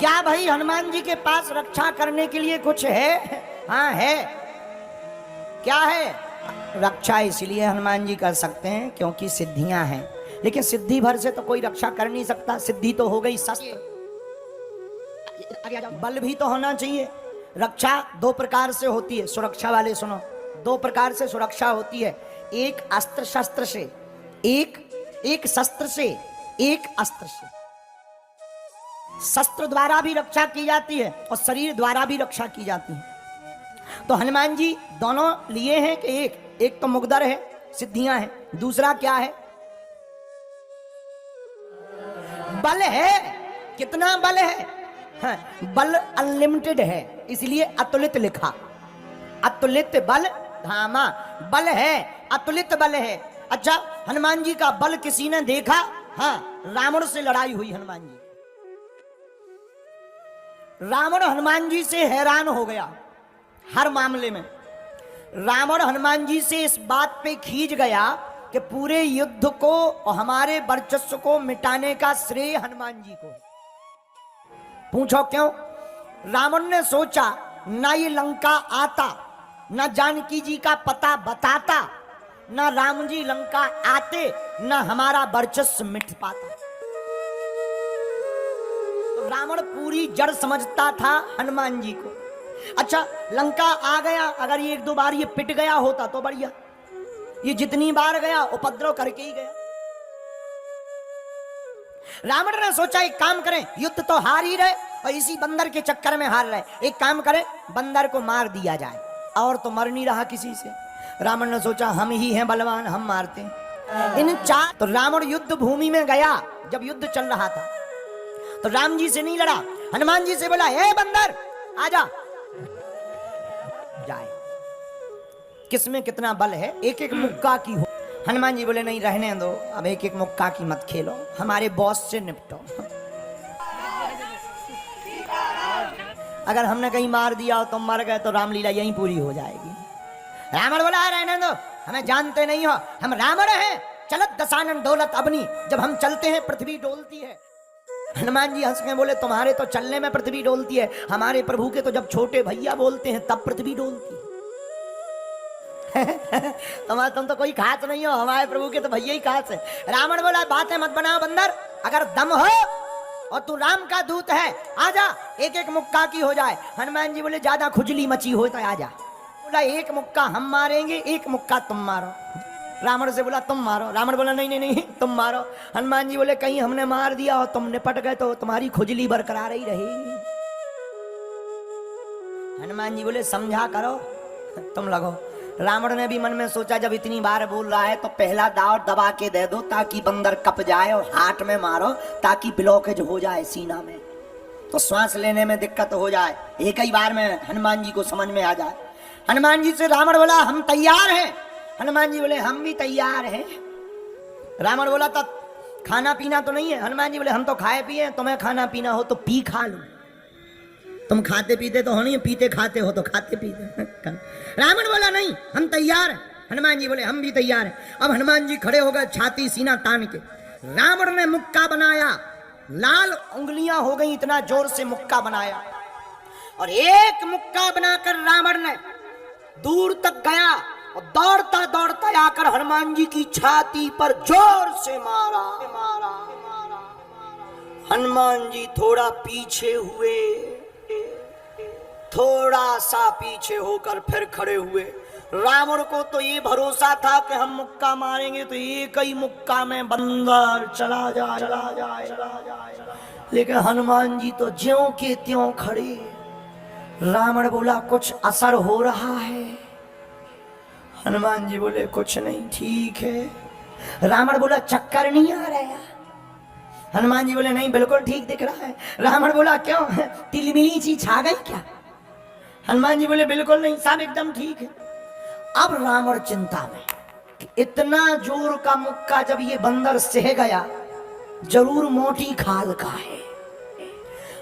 क्या भाई हनुमान जी के पास रक्षा करने के लिए कुछ है? हाँ है। क्या है? रक्षा इसलिए हनुमान जी कर सकते हैं क्योंकि सिद्धियां हैं, लेकिन सिद्धि भर से तो कोई रक्षा कर नहीं सकता। सिद्धि तो हो गई शस्त्र, बल भी तो होना चाहिए। रक्षा दो प्रकार से होती है, सुरक्षा वाले सुनो, दो प्रकार से सुरक्षा होती है। एक अस्त्र शस्त्र से, एक शस्त्र से, एक अस्त्र से। शस्त्र द्वारा भी रक्षा की जाती है और शरीर द्वारा भी रक्षा की जाती है। तो हनुमान जी दोनों लिए हैं कि एक तो मुकद्दर है, सिद्धियां हैं, दूसरा क्या है? बल है। कितना बल है? हाँ, बल अनलिमिटेड है, इसलिए अतुलित लिखा। अतुलित बल धामा, बल है, अतुलित बल है। अच्छा, हनुमान जी का बल किसी ने देखा? हाँ, रावण से लड़ाई हुई हनुमान जी। रावण हनुमान जी से हैरान हो गया हर मामले में। रावण हनुमान जी से इस बात पे खींच गया कि पूरे युद्ध को और हमारे वर्चस्व को मिटाने का श्रेय हनुमान जी को। पूछो क्यों? रावण ने सोचा ना ये लंका आता, ना जानकी जी का पता बताता, ना राम जी लंका आते, ना हमारा वर्चस्व मिट पाता। तो रावण पूरी जड़ समझता था हनुमान जी को। अच्छा, लंका आ गया, अगर ये एक दो बार ये पिट गया होता तो बढ़िया, ये जितनी बार गया उपद्रव करके ही गया। रावण ने सोचा एक काम करें, युद्ध तो हार ही रहे और इसी बंदर के चक्कर में हार रहे, एक काम करें बंदर को मार दिया जाए, और तो मर नहीं रहा किसी से। रावण ने सोचा हम ही हैं बलवान, हम मारते हैं इन चार। तो रावण युद्ध भूमि में गया, जब युद्ध चल रहा था तो राम जी से नहीं लड़ा, हनुमान जी से बोला हे बंदर आजा। जाए, किसमें कितना बल है, एक एक मुक्का की हो। हनुमान जी बोले नहीं रहने दो, अब एक एक मुक्का की मत खेलो, हमारे बॉस से निपटो। अगर हमने कहीं मार दिया और तुम मर गए तो रामलीला यहीं पूरी हो जाएगी। रावण बोला रहने दो, हमें जानते नहीं हो, हम रावण हैं, चलत दशानन दौलत अबनी, जब हम चलते हैं पृथ्वी डोलती है। हनुमान जी हंस के बोले तुम्हारे तो चलने में पृथ्वी डोलती है, हमारे प्रभु के तो जब छोटे भैया बोलते हैं तब पृथ्वी डोलती है। तुम तो कोई खास नहीं हो, हमारे प्रभु के तो भैया ही खास है। रावण बोला बातें मत बनाओ बंदर, अगर दम हो और तू राम का दूत है आजा, एक एक मुक्का की हो जाए। हनुमान जी बोले ज्यादा खुजली मची हो तो आजा। बोला एक मुक्का हम मारेंगे, एक मुक्का तुम मारो। रावण से बोला तुम मारो, रावण बोला नहीं नहीं नहीं तुम मारो। हनुमान जी बोले कहीं हमने मार दिया और तुम निपट गए तो तुम्हारी खुजली बरकरार ही रहेगी। हनुमान जी बोले समझा करो तुम लगो। रावण ने भी मन में सोचा जब इतनी बार बोल रहा है तो पहला दाव दबा के दे दो ताकि बंदर कप जाए, और हाथ में मारो ताकि ब्लॉकेज हो जाए सीना में, तो श्वास लेने में दिक्कत हो जाए, एक ही बार में हनुमान जी को समझ में आ जाए। हनुमान जी से रावण बोला हम तैयार हैं। हनुमान जी बोले हम भी तैयार हैं। रावण बोला तब खाना पीना तो नहीं है? हनुमान जी बोले हम तो खाए पिए, तुम्हें खाना पीना हो तो पी खा लो, तुम खाते पीते तो हो नहीं, पीते खाते हो तो खाते पीते। रावण बोला नहीं हम तैयार हैं। हनुमान जी बोले हम भी तैयार हैं। अब हनुमान जी खड़े हो गए छाती सीना तान के। रावण ने मुक्का बनाया, लाल उंगलियां हो गई, इतना जोर से मुक्का बनाया, और एक मुक्का बनाकर रावण ने दूर तक गया और दौड़ता दौड़ता आकर हनुमान जी की छाती पर जोर से मारा। हनुमान जी थोड़ा पीछे हुए, थोड़ा सा पीछे होकर फिर खड़े हुए। रावण को तो ये भरोसा था कि हम मुक्का मारेंगे तो एक ही मुक्का में बंदर चला जाए, लेकिन हनुमान जी तो ज्यों के त्यों खड़े। रावण बोला कुछ असर हो रहा है? हनुमान जी बोले कुछ नहीं, ठीक है। रावण बोला चक्कर नहीं आ रहा? हनुमान जी बोले नहीं बिल्कुल ठीक दिख रहा है। रावण बोला क्यों, तिलमिली सी छा गई क्या? हनुमान जी बोले बिल्कुल नहीं, सब एकदम ठीक है। अब रावण चिंता में कि इतना जोर का मुक्का जब ये बंदर सह गया जरूर मोटी खाल का है।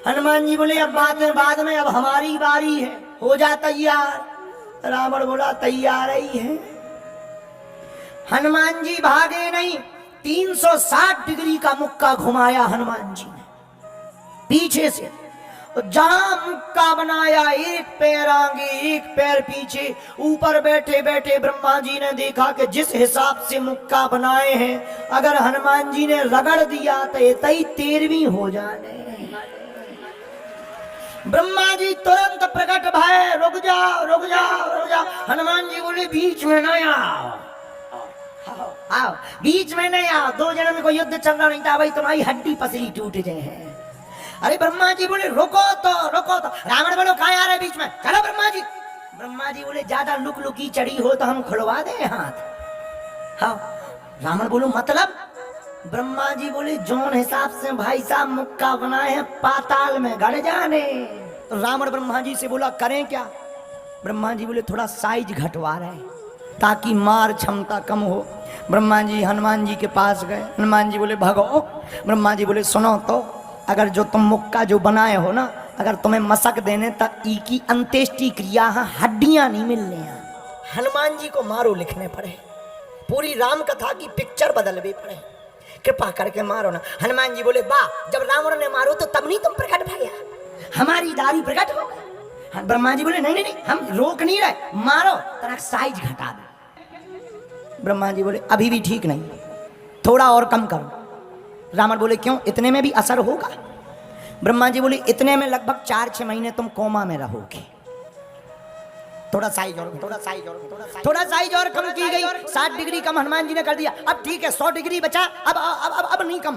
हनुमान जी बोले अब बाद में अब हमारी बारी है, हो जा तैयार। रावण बोला तैयार ही है। हनुमान जी भागे नहीं, 360 डिग्री का मुक्का घुमाया हनुमान जी ने पीछे से, जहां मुक्का बनाया, एक पैर आगे एक पैर पीछे, ऊपर बैठे बैठे ब्रह्मा जी ने देखा कि जिस हिसाब से मुक्का बनाए हैं, अगर हनुमान जी ने रगड़ दिया तो ये 13वीं हो जाने। ब्रह्मा जी तुरंत प्रकट भय, रुक जाओ रुक जाओ रुक जाओ। हनुमान जी बोले बीच में नहीं आओ, आओ बीच में नहीं आओ, 2 जन्म में कोई युद्ध चल रहा नहीं था भाई, तुम्हारी हड्डी पसली टूट जाए। अरे ब्रह्मा जी बोले रुको तो रुको तो। रावण बोलो कहाँ आ रहे बीच में, चलो ब्रह्मा जी। ब्रह्मा जी बोले ज्यादा लुक लुकी चढ़ी हो तो हम खुलवा दे हाथ। हाँ रावण बोलो मतलब। ब्रह्मा जी बोले जोन हिसाब से भाई साहब मुक्का बनाए हैं, पाताल में गड़ जाने। तो रावण ब्रह्मा जी से बोला करें क्या। ब्रह्मा जी बोले थोड़ा साइज घटवा रहे ताकि मार क्षमता कम हो। ब्रह्मा जी हनुमान जी के पास गए, हनुमान जी बोले भगो। ब्रह्मा जी बोले सुनो तो, अगर जो तुम मुक्का जो बनाए हो ना, अगर तुम्हें मसक देने तक ई की अंत्येष्टि क्रिया हड्डियां नहीं मिलने। हनुमान जी को मारो लिखने पड़े, पूरी राम कथा की पिक्चर बदलनी पड़े, कृपा करके मारो ना। हनुमान जी बोले वाह, जब रावण ने मारो तो तब नहीं तुम प्रकट भैया, हमारी दाढ़ी प्रकट हो गई। ब्रह्मा जी बोले नहीं नहीं नहीं, हम रोक नहीं रहे, मारो तेरा साइज घटा दो। ब्रह्मा जी बोले अभी भी ठीक नहीं, थोड़ा और कम करो। रावण बोले क्यों, इतने में भी असर होगा। ब्रह्मा जी बोले इतने में लगभग 4-6 महीने तुम कोमा में रहोगे, थोड़ा साइज और थोड़ा साइज और कम की गई। 60 डिग्री कम हनुमान जी ने कर दिया। अब ठीक है 100 डिग्री बचा, अब नहीं कम।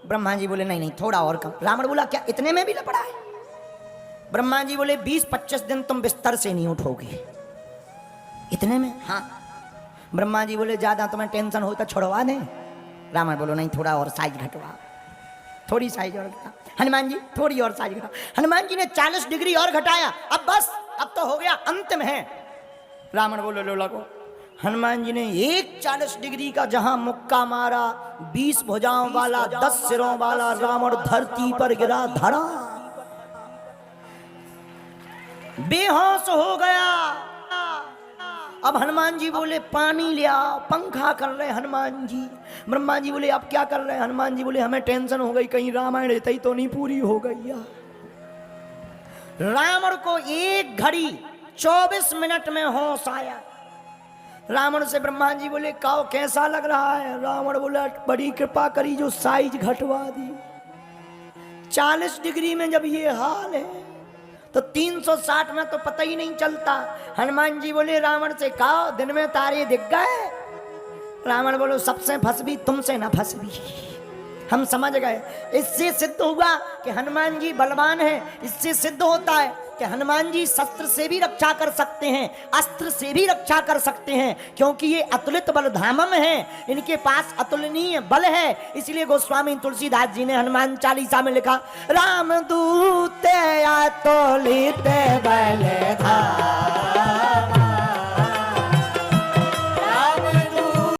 ब्रह्मा जी बोले नहीं नहीं थोड़ा और कम। रावण बोला क्या इतने में भी लपड़ा है। ब्रह्मा जी बोले 20-25 दिन तुम बिस्तर से नहीं उठोगे, इतने में। हाँ ब्रह्मा जी बोले ज्यादा तुम्हें टेंशन हो तो छुड़वा दें। रावण बोलो नहीं थोड़ा और साइज घटवा, थोड़ी साइज और घटा। हनुमान जी थोड़ी और साइज घटा। हनुमान जी ने 40 डिग्री और घटाया, अब बस अब तो हो गया, अंत में है। रावण बोलो लो लगो। हनुमान जी ने एक 40 डिग्री का जहां मुक्का मारा, 20 भुजाओं वाला 10 सिरों वाला रावण धरती पर गिरा, धड़ा बेहोश हो गया। अब हनुमान जी बोले पानी ले आओ, पंखा कर रहे हनुमान जी। ब्रह्मा जी बोले अब क्या कर रहे हैं। हनुमान जी बोले हमें टेंशन हो गई, कहीं रामायण रहता ही तो नहीं पूरी हो गई यार। रावण को 1 घड़ी 24 मिनट में होश आया। रावण से ब्रह्मा जी बोले काओ कैसा लग रहा है। रावण बोला बड़ी कृपा करी जो साइज घटवा दी। 40 डिग्री में जब ये हाल है तो 360 में तो पता ही नहीं चलता। हनुमान जी बोले रावण से कहो दिन में तारे दिख गए। रावण बोलो सबसे फंसबी तुमसे ना फंसबी, हम समझ गए। इससे सिद्ध हुआ कि हनुमान जी बलवान हैं। इससे सिद्ध होता है कि हनुमान जी शस्त्र से भी रक्षा कर सकते हैं, अस्त्र से भी रक्षा कर सकते हैं, क्योंकि ये अतुलित बल धामम है, इनके पास अतुलनीय बल है। इसलिए गोस्वामी तुलसीदास जी ने हनुमान चालीसा में लिखा, राम दूत अतुलित